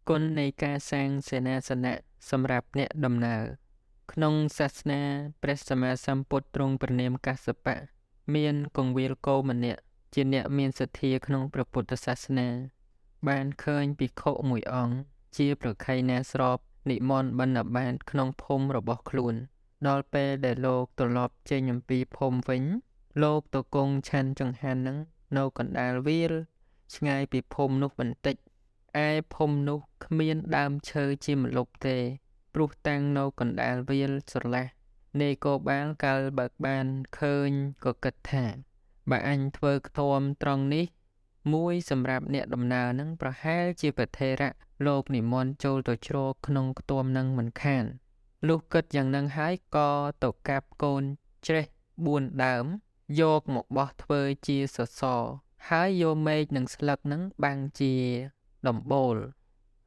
គុណនៃការសាងសេនាសនៈសម្រាប់អ្នកដំណើរក្នុងសាសនាព្រះសម្មាសម្ពុទ្ធទ្រង់ព្រះនាមកាសបៈមានគង្វាលគោម្នាក់ជាអ្នកមានសទ្ធាក្នុងព្រះពុទ្ធសាសនាបានឃើញភិក្ខុមួយអង្គជាប្រខ័យណាស្របនិមន្តបណ្ឌបាតក្នុងភូមិរបស់ខ្លួនដល់ពេលដែលលោកត្រឡប់ចេញអំពីភូមិវិញលោកទៅគង់ឆាន់ចង្ហាន់នឹងនៅកណ្ដាលវាលឆ្ងាយពីភូមិនោះបន្តិចឯភូមិនោះគ្មានដើមឈើជាម្លប់ទេព្រោះតាំងនៅកណ្ដាលវាលស្រឡះនេកោបាលកាលបើកបានឃើញក៏គិតថាបើអញធ្វើខ្ទមត្រង់នេះមួយសម្រាប់អ្នកដំណើរនឹងប្រហែលជាប្រធេរៈលោកនិមន្តចូលទៅជ្រកក្នុងខ្ទមនឹងមិនខានលុះគិតយ៉ាងនឹងហើយក៏ទៅកាប់កូនច្រេះ4ដើមយកមកបោះធ្វើជាសសរហើយយកមែកនិងស្លឹកនឹងបាំងជាដំបូល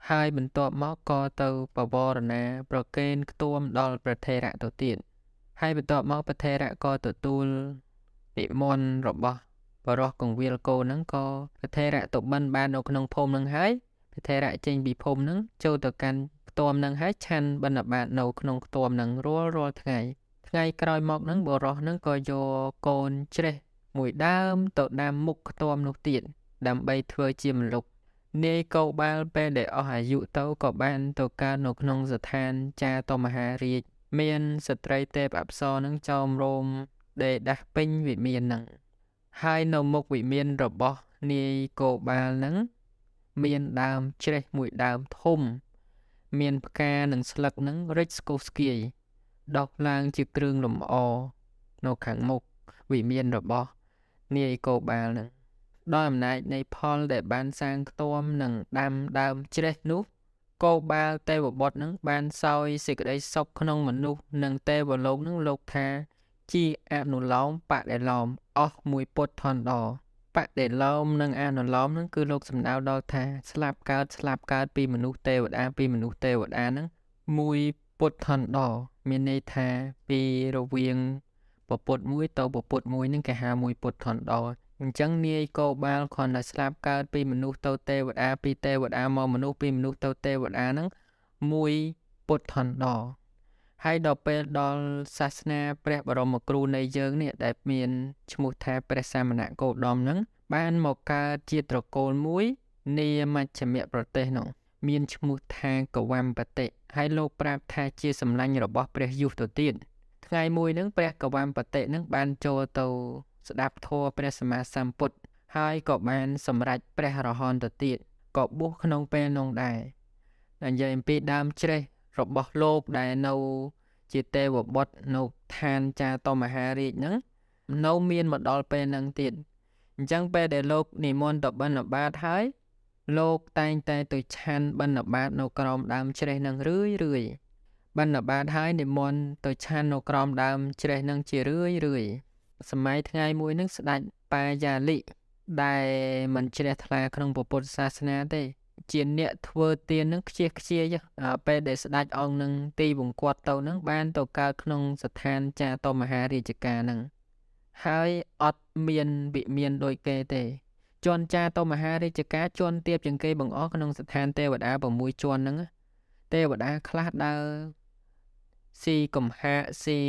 ហើយបន្ទាប់មកក៏ទៅបវរណាប្រគេនខ្ទមដល់ព្រះថេរៈទៅទៀតហើយបន្ទាប់មកព្រះថេរៈក៏ទទួលនិមន្តរបស់បរោះកង្វាលគោនឹងក៏ព្រះថេរៈទៅបិណ្ឌបាតនៅក្នុងភូមិនឹងហើយព្រះថេរៈចេញពីភូមិនឹងចូលទៅកាន់ខ្ទមនឹងហើយឆាន់បិណ្ឌបាតនៅក្នុងខ្ទមនឹងរាល់ថ្ងៃក្រោយមកនឹងបរោះនឹងក៏យកកូនច្រេះមួយដើមទៅដាំមុខខ្ទមនោះទៀតដើម្បីធ្វើជាម្លប់នាយកោបាលពេលដែលអស់អាយុទៅក៏បានទៅកើតនៅក្នុងស្ថានចាតមហារាជមានស្ត្រីទេពអប្សរនឹងចោមរោមដែលដាស់ពេញវិមាននឹងហើយនៅមុខវិមានរបស់នាយកោបាលនឹងមានដើមច្រេះមួយដើមធំមានផ្កានិងស្លឹកនឹងរិចស្គុះស្គាយដុះឡើងជាគ្រឿងលម្អនៅខាងមុខវិមានរបស់នាយកោបាលនឹងដោយអំណាចនៃផលដែលបានសាងខ្ទមនិងដាំដើមច្រេះនោះកោបាលទេវបុត្រនឹងបានសោយសេចក្តីសុខក្នុងមនុស្សនិងទេវលោកនឹងលោកថាជាអនុលោមបដិលោមអស់មួយពុទ្ធថនដបដិលោមនិងអនុលោមនឹងគឺលោកសំដៅដល់ថាស្លាប់កើតពីមនុស្សទេវតានឹងមួយពុទ្ធថនដមានន័យថាពីរវាងពពុទ្ធមួយទៅពពុទ្ធមួយនឹងគេហៅមួយពុទ្ធថនដអញ្ចឹងនាយកោបាលគ្រាន់តែស្លាប់កើតពីមនុស្សទៅទេវតាពីទេវតាមកមនុស្សពីមនុស្សទៅទេវតាហ្នឹងមួយពុទ្ធថនដហើយដល់ពេលដល់សាសនាព្រះបរមគ្រូនៃយើងនេះដែលមានឈ្មោះថាព្រះសមណគោតមហ្នឹងបានមកកើតជាត្រកូលមួយនាមជ្ឈមប្រទេសនោះមានឈ្មោះថាកវំបតិហើយលោកប្រាប់ថាជាសម្លាញ់របស់ព្រះយុទ្ធទៅទៀតថ្ងៃមួយហ្នឹងព្រះកវំបតិហ្នឹងបានចូលទៅស្ដាប់ធម៌ព្រះសម្មាសម្ពុទ្ធហើយក៏បានសម្រេចព្រះអរហន្តទៅទៀតក៏បួសក្នុងពេលនោះដែរនិយាយអំពីដើមច្រេះរបស់លោកដែលនៅជាទេវបុត្រនៅឋានចាតមហារាជហ្នឹងនៅមានមកដល់ពេលហ្នឹងទៀតអញ្ចឹងពេលដែលលោកនិមន្តទៅបិណ្ឌបាតហើយលោកតែងតែទៅឆាន់បិណ្ឌបាតនៅក្រោមដើមច្រេះហ្នឹងរឿយបិណ្ឌបាតហើយនិមន្តទៅឆាន់នៅក្រោមដើមច្រេះហ្នឹងជារឿយសម័យថ្ងៃមួយនឹងស្ដេចបាយាលិដែលមិនជ្រះថ្លាក្នុងពុទ្ធសាសនាទេជាអ្នកធ្វើទាននឹងខ្ជិះខ្ជាយពេលដែលស្ដេចអង្គនឹងទីវង្គតទៅនឹងបានទៅកើតក្នុងស្ថានចាតមហារាជការនឹងហើយអត់មានវិមានដូចគេទេជាន់ចាតមហារាជការជាន់ទាបជាងគេបង្អស់ក្នុងស្ថានទេវតា6ជាន់ហ្នឹងទេវតាខ្លះដើរស៊ីកំហាកស៊ី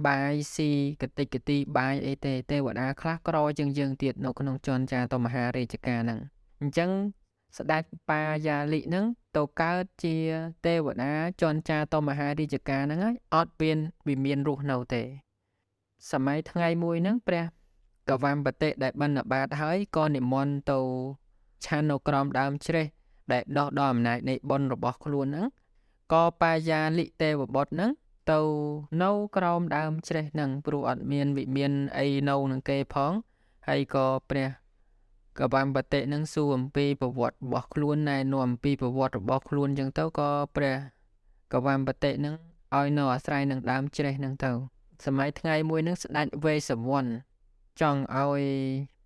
បាយស៊ីកតិកទីបាយអីទេវតាខ្លះក្រជាងយើងទៀតនៅក្នុងជាន់ចាតមហារាជការហ្នឹងអញ្ចឹងស្ដេចបាយាលិហ្នឹងទៅកើតជាទេវតាជាន់ចាតមហារាជការហ្នឹងហើយអត់វិមានរស់នៅទេសម័យថ្ងៃមួយហ្នឹងព្រះកវំបតិដែលបិណ្ឌបាតហើយក៏និមន្តទៅឆាន់នៅក្រោមដើមច្រេះដែលដោះដល់អំណាចនៃបុណ្យរបស់ខ្លួនហ្នឹងក៏បាយាលិទេវបុត្រហ្នឹងទៅនៅក្រោមដើមច្រេះហ្នឹងព្រោះអត់មានវិមានអីនៅនឹងគេផងហើយក៏ព្រះកវំបតិនឹងសួរអំពីប្រវត្តិរបស់ខ្លួនណែនាំអំពីប្រវត្តិរបស់ខ្លួនអញ្ចឹងទៅក៏ព្រះកវំបតិនឹងឲ្យនៅអាស្រ័យនឹងដើមច្រេះហ្នឹងទៅសម័យថ្ងៃមួយនឹងស្ដេចវេស្សវណ្ណចង់ឲ្យ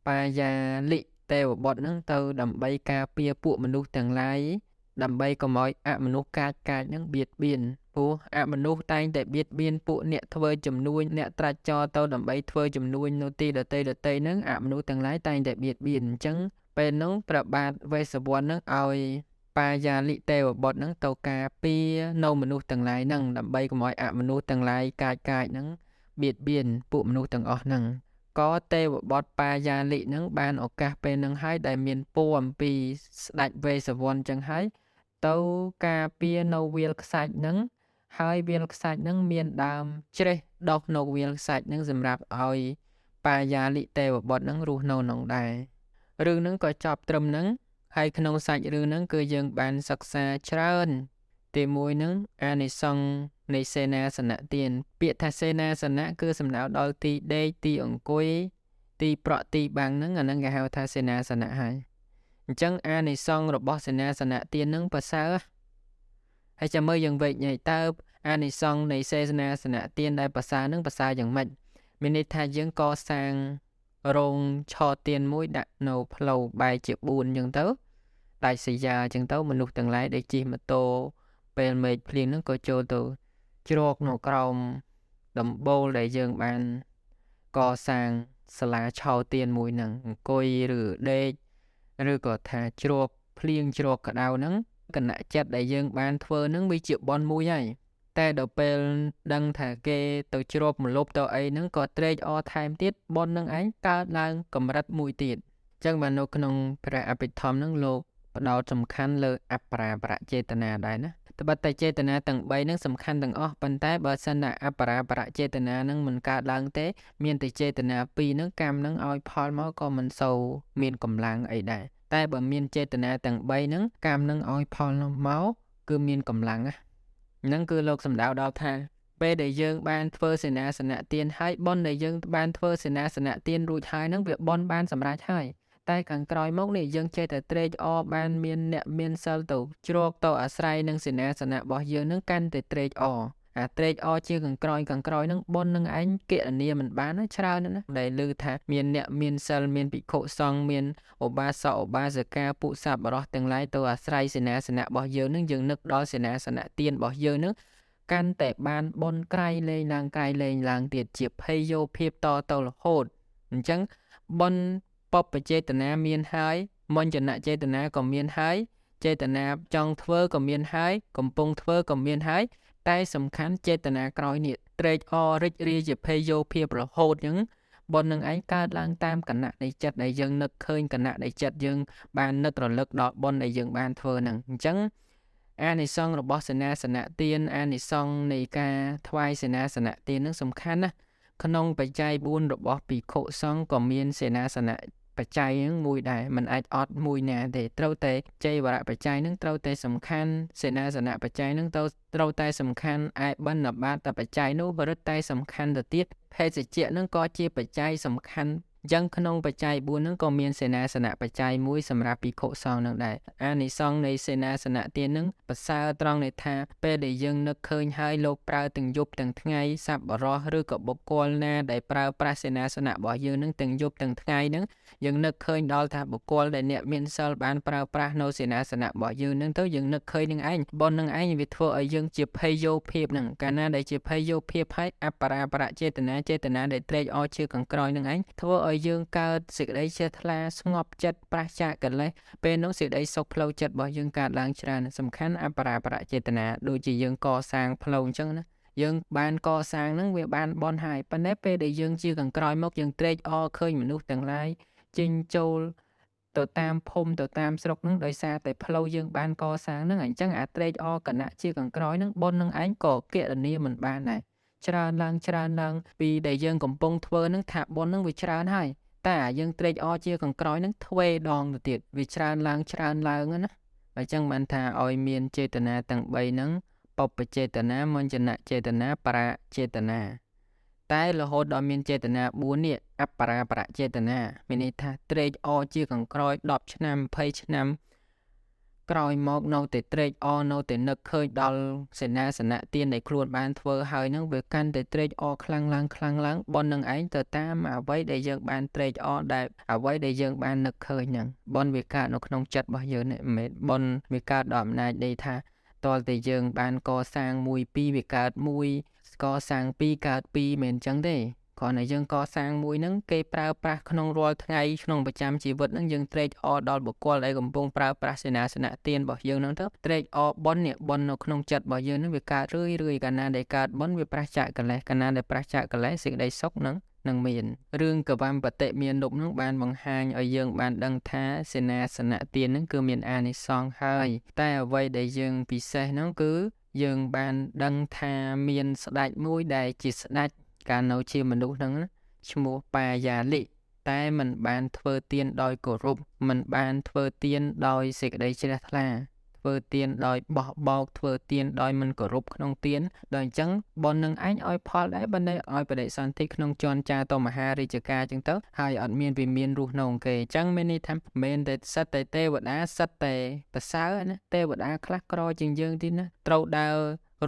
បាយាលិទេវបុត្រហ្នឹងទៅដើម្បីការពារពួកមនុស្សទាំងឡាយដើម្បីកុំឲ្យអមនុស្សកាចហ្នឹងបៀតបៀនព្រោះអមនុស្សតែងតែបៀតបៀនពួកអ្នកធ្វើជំនួញអ្នកត្រាច់ចរទៅដើម្បីធ្វើជំនួញនៅទីដទៃហ្នឹងអមនុស្សទាំងឡាយតែងតែបៀតបៀនអញ្ចឹងពេលនោះព្រះបាទវេស្សវណ្ណនឹងឲ្យ បាយាលិទេវបុត្រហ្នឹងទៅការពារនៅមនុស្សទាំងឡាយហ្នឹងដើម្បីកុំឲ្យអមនុស្សទាំងឡាយកាចហ្នឹងបៀតបៀនពួកមនុស្សទាំងអស់ហ្នឹងក៏ទេវបុត្របាយាលិហ្នឹងបានឱកាសពេលហ្នឹងហើយដែលមានពួរអំពីស្ដេចវេស្សវណ្ណចឹងហើយទៅការពារនៅវាលខ្សាច់ហ្នឹងហើយវាលខ្សាច់ហ្នឹងមានដើមជ្រេះដុះនៅវាលខ្សាច់ហ្នឹងសម្រាប់ឲ្យបាយាលិទេវបុត្រហ្នឹងរស់នៅក្នុងដែររឿងហ្នឹងក៏ចប់ត្រឹមហ្នឹងហើយក្នុងសាច់រឿងហ្នឹងគឺយើងបានសិក្សាច្រើនទីមួយហ្នឹងអានិសង្ឃនៃសេនាសនៈទានពាក្យថាសេនាសនៈគឺសំដៅដល់ទីដេកទីអង្គុយទីប្រក់ទីបាំងហ្នឹងអាហ្នឹងគេហៅថាសេនាសនៈហើយអញ្ចឹងអានិសង្ឃរបស់សេនាសនៈទានហ្នឹងប្រសើរហើយចាំមើលយើងវែកញែកតើអានិសង្ឃនៃសេនាសនៈទានដែលប្រសើរហ្នឹងប្រសើរយ៉ាងម៉េចមានន័យថាយើងកសាងរោងឆទានមួយដាក់នៅផ្លូវបែកជា4អញ្ចឹងទៅដាច់សយ៉ាអញ្ចឹងទៅមនុស្សទាំងឡាយដែលជិះម៉ូតូពេលមេឃភ្លៀងហ្នឹងក៏ចូលទៅជ្រកនៅក្រោមដំបូលដែលយើងបានកសាងសាលាឆោទានមួយហ្នឹងអង្គុយឬដេកឬក៏ថាជ្រកភ្លៀងជ្រកក្តៅហ្នឹងគណៈចិត្តដែលយើងបានធ្វើហ្នឹងវាជាបុណ្យមួយហើយតែដល់ពេលដឹងថាគេទៅជ្រកមលប់ទៅអីហ្នឹងក៏ត្រេកអរថែមទៀតបុណ្យហ្នឹងឯងកើតឡើងកម្រិតមួយទៀតអញ្ចឹងបាននៅក្នុងព្រះអភិធម្មហ្នឹងលោកផ្ដោតសំខាន់លើអបរាបរចេតនាដែរណាត្បិតតែចេតនាទាំង3ហ្នឹងសំខាន់ទាំងអស់ប៉ុន្តែបើសិនណាអបរាបរចេតនាហ្នឹងមិនកើតឡើងទេមានតែចេតនា2ហ្នឹងកម្មហ្នឹងឲ្យផលមកក៏មិនសូវមានកម្លាំងអីដែរតែបើមានចេតនាទាំង3ហ្នឹងកម្មហ្នឹងឲ្យផលមកគឺមានកម្លាំងណាហ្នឹងគឺលោកសំដៅដល់ថាពេលដែលយើងបានធ្វើសេនាសនៈទានហើយបុណ្យដែលយើងបានធ្វើសេនាសនៈទានរួចហើយហ្នឹងវាបុណ្យបានសម្រេចហើយតែខាងក្រោយមកនេះយើងចេះតែត្រេកអរបានមានអ្នកមានសិលទៅជ្រកទៅអាស្រ័យនឹងសេនាសនៈរបស់យើងនឹងកាន់តែត្រេកអរអាត្រេកអរជាខាងក្រោយនឹងបុណ្យនឹងឯងគណនាមិនបានច្រើនណាស់ដែលឮថាមានអ្នកមានសិលមានភិក្ខុសង្ឃមានឧបាសកឧបាសិកាពុសបរោះទាំងឡាយទៅអាស្រ័យសេនាសនៈរបស់យើងនឹងយើងនឹកដល់សេនាសនៈទានរបស់យើងនឹងកាន់តែបានបុណ្យក្រៃលែងឡើងទៀតជាភ័យយោភាពតទៅរហូតអញ្ចឹងបុណ្យបព្វចេតនាមានហើយមញ្ញនចេតនាក៏មានហើយចេតនាចង់ធ្វើក៏មានហើយកំពុងធ្វើក៏មានហើយតែសំខាន់ចេតនាក្រោយនេះត្រេកអររីករាយជាភ័យយោភាពរហូតអញ្ចឹងបុណ្យនឹងឯងកើតឡើងតាមគណៈនៃចិត្តដែលយើងនឹកឃើញគណៈនៃចិត្តយើងបាននឹករលឹកដល់បុណ្យដែលយើងបានធ្វើហ្នឹងអញ្ចឹងអានិសង្ឃរបស់សេនាសនៈទានអានិសង្ឃនៃការថ្វាយសេនាសនៈទានហ្នឹងសំខាន់ណាស់ក្នុងបច្ច័យ4របស់ភិក្ខុសង្ឃក៏មានសេនាសនៈបច្ច័យហ្នឹងមួយដែរมันអាចអត់មួយណាទេត្រូវតែចៃវរៈបច្ច័យហ្នឹងត្រូវតែសំខាន់សេនាសនៈបច្ច័យហ្នឹងត្រូវតែសំខាន់ឯបណ្ឌបាតបច្ច័យនោះរឹតតែសំខាន់ទៅទៀតភេសជ្ជៈហ្នឹងក៏ជាបច្ច័យសំខាន់អញ្ចឹងក្នុងបច្ច័យ4ហ្នឹងក៏មានសេនាសនៈបច្ច័យមួយសម្រាប់ភិក្ខុសង្ឃហ្នឹងដែរអានិសង្ឃនៃសេនាសនៈទានហ្នឹងប្រសើរត្រង់នៃថាពេលដែលយើងនឹកឃើញហើយលោកប្រើទាំងយប់ទាំងថ្ងៃសប្បុរសឬក៏បុគ្គលណាដែលប្រើប្រាស់សេនាសនៈរបស់យើងហ្នឹងទាំងយប់ទាំងថ្ងៃហ្នឹងយើងនឹកឃើញដល់ថាបុគ្គលដែលអ្នកមានសិលបានប្រើប្រាស់នៅសេនាសនៈរបស់យើងហ្នឹងទៅយើងនឹកឃើញនឹងឯងបុណ្យនឹងឯងវាធ្វើឲ្យយើងជាភ័យយោភាពហ្នឹងកាលណាដែលជាភ័យយោភាពហើយអបរាបរចេតនាដែលត្រេកអរជាខាងក្រោយនឹងឯងធ្វើឲ្យយើងកើតសេចក្តីជ្រះថ្លាស្ងប់ចិត្តប្រះចាកកិលេសពេលនោះសេចក្តីសុខផ្លូវចិត្តរបស់យើងកើតឡើងច្រើនសំខាន់អបរាបរចេតនាដូចជាយើងកសាងផ្លូវអញ្ចឹងណាយើងបានកសាងហ្នឹងវាបានបនហើយប៉ុន្តែពេលដែលយើងជាខាងក្រោយមកយើងត្រេកអរឃើញមនុស្សទាំងឡាយចេញចូលទៅតាមភូមិទៅតាមស្រុកហ្នឹងដោយសារតែផ្លូវយើងបានកសាងហ្នឹងអញ្ចឹងអាត្រេកអរគណៈជាខាងក្រោយហ្នឹងបុណ្យហ្នឹងឯងក៏គណនាមិនបានដែរច្រើនឡើងពីដែលយើងកំពុងធ្វើហ្នឹងថាបុណ្យហ្នឹងវាច្រើនហើយតែយើងត្រេកអរជាខាងក្រោយហ្នឹងទ្វេដងទៅទៀតវាច្រើនឡើងណាអញ្ចឹងបានថាឲ្យមានចេតនាទាំង3ហ្នឹងបព្វចេតនាមញ្ញនចេតនាបរាចេតនាតែរហូតដល់មានចេតនា4នេះអបរាបរចេតនាមានន័យថាត្រេកអរជាខាងក្រោយ10ឆ្នាំ20ឆ្នាំក្រោយមកនៅតែត្រេកអរនៅតែនឹកឃើញដល់សេនាសនៈទានដែលខ្លួនបានធ្វើហើយហ្នឹងវាកាន់តែត្រេកអរខ្លាំងឡើងបុណ្យនឹងឯងទៅតាមអ្វីដែលយើងបានត្រេកអរដែលអ្វីដែលយើងបាននឹកឃើញហ្នឹងបុណ្យវាកើតនៅក្នុងចិត្តរបស់យើងនេះមិនមែនបុណ្យវាកើតដោយអំណាចនៃថាតលតែយើងបានកសាង1 2វាកើត1កសាង2កើត2មិនអញ្ចឹងទេក គ្រាន់តែយើងកសាងមួយហ្នឹងគេប្រើប្រាស់ក្នុងរាល់ថ្ងៃក្នុងប្រចាំជីវិតហ្នឹងយើងត្រេកអរដល់បុគ្គលដែលកំពុងប្រើប្រាស់សេនាសនៈទានរបស់យើងហ្នឹងទៅត្រេកអរបុណ្យនេះបុណ្យនៅក្នុងចិត្តរបស់យើងហ្នឹងវាកើតរឿយៗកាលណាដែលកើតបុណ្យវាប្រះចាកកិលេសកាលណាដែលប្រះចាកកិលេសសេចក្តីសុខនឹងមានរឿងកវម្មបតិមាននុបនឹងបានបង្ហាញឲ្យយើងបានដឹងថាសេនាសនៈទានហ្នឹងគឺមានអានិសង្សហើយតែអ្វីដែលយើងពិសេសហ្នឹងគឺយើងបានដឹងថាមានស្ដេចមួយដែលជាស្ដេចកាលនៅជាមនុស្សហ្នឹងឈ្មោះបាយាលិតែមិនបានធ្វើទានដោយគោរពមិនបានធ្វើទានដោយសេចក្តីជ្រះថ្លាធ្វើទានដោយបោះបោកធ្វើទានដោយមិនគោរពក្នុងទានដោយអញ្ចឹងបុណ្យនឹងឯងឲ្យផលដែរបើនៅឲ្យបដិសន្ធិក្នុងជន់ចាតមហារាជការអញ្ចឹងទៅហើយអត់មានវិមានរស់នៅគេអញ្ចឹងមានន័យថាមិនតែសិតតែទេវតាសិតតែប្រសើរណាទេវតាខ្លះក្រជាងយើងទីណាត្រូវដើរ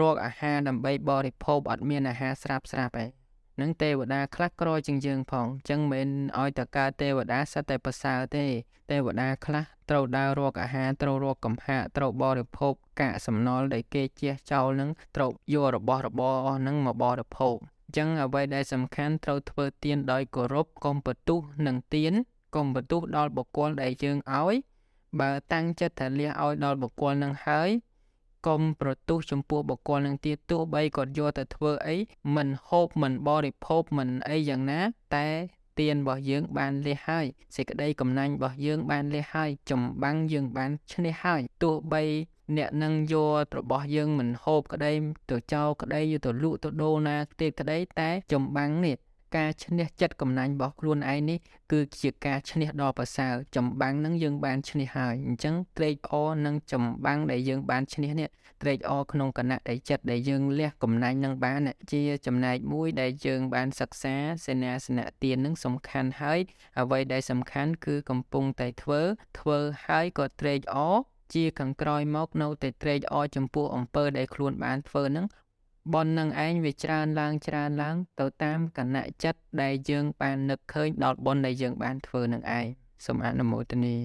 រកអាហារដើម្បីបរិភោគអត់មានអាហារស្រាប់ឯងនឹងទេវតាខ្លះក្រជាងយើងផងអញ្ចឹងមិនឲ្យតកើតទេវតាសិតតែប្រសើរទេទេវតាខ្លះត្រូវដើររកអាហារត្រូវរកកំហាកត្រូវបរិភោគកាកសំណល់ដែលគេជះចោលនឹងត្រូវយករបស់របរអស់ហ្នឹងមកបរិភោគអញ្ចឹងអ្វីដែលសំខាន់ត្រូវធ្វើទានដោយគោរពកុំបន្ទុះនឹងទានកុំបន្ទុះដល់បុគ្គលដែលយើងឲ្យបើតាំងចិត្តថាលះឲ្យដល់បុគ្គលនឹងហើយកុំប្រទុះចំពោះបុគ្គលនឹងទៀតទោះបីគាត់យកទៅធ្វើអីមិនហូបមិនបរិភោគមិនអីយ៉ាងណាតែទានរបស់យើងបានលះហើយសេចក្តីកំណាញ់របស់យើងបានលះហើយចម្បាំងយើងបានឈ្នះហើយទោះបីអ្នកនឹងយករបស់យើងមិនហូបក្តីទៅចោលក្តីយកទៅលក់ទៅដូរណាទៀតក្តីតែចម្បាំងនេះការឈ្នះចិត្តកំណាញ់របស់ខ្លួនឯងនេះគឺជាការឈ្នះដ៏ប្រសើរចម្បាំងនឹងយើងបានឈ្នះហើយអញ្ចឹងត្រេកអរនឹងចម្បាំងដែលយើងបានឈ្នះនេះត្រេកអរក្នុងគណៈដែលចិត្តដែលយើងលះកំណាញ់នឹងបានជាចំណែកមួយដែលយើងបានសិក្សាសេនាសនៈទាននឹងសំខាន់ហើយអ្វីដែលសំខាន់គឺកំពុងតែធ្វើហើយក៏ត្រេកអរជាខាងក្រោយមកនៅតែត្រេកអរចំពោះអំពើដែលខ្លួនបានធ្វើនឹងបុណ្យនឹងឯងវាច្រើនឡើងទៅតាមគណៈចិត្តដែលយើងបាននឹកឃើញដល់បុណ្យដែលយើងបានធ្វើនឹងឯងសូមអនុមោទនា